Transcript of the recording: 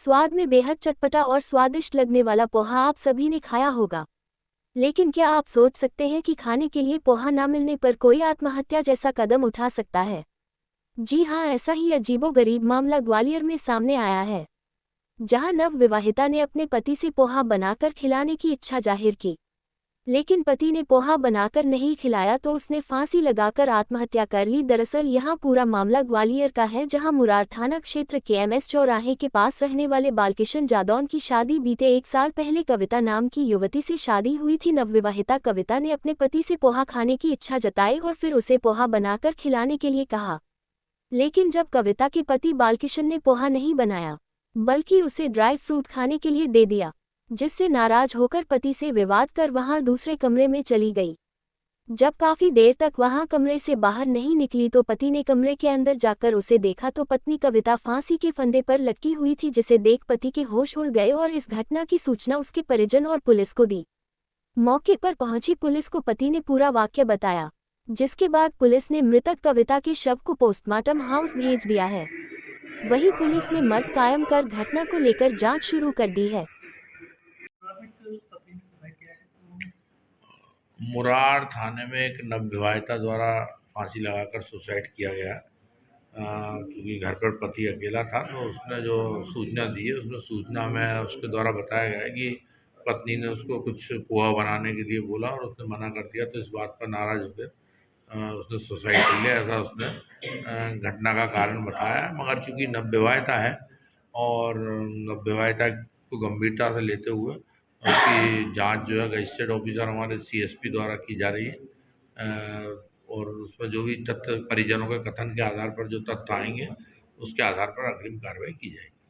स्वाद में बेहद चटपटा और स्वादिष्ट लगने वाला पोहा आप सभी ने खाया होगा। लेकिन क्या आप सोच सकते हैं कि खाने के लिए पोहा ना मिलने पर कोई आत्महत्या जैसा कदम उठा सकता है? जी हाँ, ऐसा ही अजीबोगरीब मामला ग्वालियर में सामने आया है, जहां नवविवाहिता ने अपने पति से पोहा बनाकर खिलाने की इच्छा जाहिर की। लेकिन पति ने पोहा बनाकर नहीं खिलाया तो उसने फांसी लगाकर आत्महत्या कर ली। दरअसल यहां पूरा मामला ग्वालियर का है, जहां मुरार थाना क्षेत्र के एमएस चौराहे के पास रहने वाले बालकिशन जादौन की शादी बीते 1 साल पहले कविता नाम की युवती से शादी हुई थी। नवविवाहिता कविता ने अपने पति से पोहा खाने की इच्छा जताई और फिर उसे पोहा बनाकर खिलाने के लिए कहा। लेकिन जब कविता के पति बालकिशन ने पोहा नहीं बनाया, बल्कि उसे ड्राई फ्रूट खाने के लिए दे दिया, जिससे नाराज होकर पति से विवाद कर वहां दूसरे कमरे में चली गई। जब काफी देर तक वहां कमरे से बाहर नहीं निकली तो पति ने कमरे के अंदर जाकर उसे देखा तो पत्नी कविता फांसी के फंदे पर लटकी हुई थी, जिसे देख पति के होश उड़ गए और इस घटना की सूचना उसके परिजन और पुलिस को दी। मौके पर पहुंची पुलिस को पति ने पूरा वाकया बताया, जिसके बाद पुलिस ने मृतक कविता के शव को पोस्टमार्टम हाउस भेज दिया है। वहीं पुलिस ने मर्ग कायम कर घटना को लेकर जांच शुरू कर दी है। मुरार थाने में एक नवविवाहिता द्वारा फांसी लगाकर सुसाइड किया गया। क्योंकि घर पर पति अकेला था तो उसने जो सूचना दी है उसमें सूचना में उसके द्वारा बताया गया है कि पत्नी ने उसको कुछ पोहा बनाने के लिए बोला और उसने मना कर दिया, तो इस बात पर नाराज होकर उसने सुसाइड कर लिया, ऐसा उसने घटना का कारण बताया है। मगर चूंकि नवविवाहिता है और नवविवाहिता को गंभीरता से लेते हुए उसकी जांच जो है गजिस्ट्रेट ऑफिसर हमारे सीएसपी द्वारा की जा रही है। और उसमें जो भी तथ्य परिजनों के कथन के आधार पर जो तथ्य आएंगे उसके आधार पर अग्रिम कार्रवाई की जाएगी।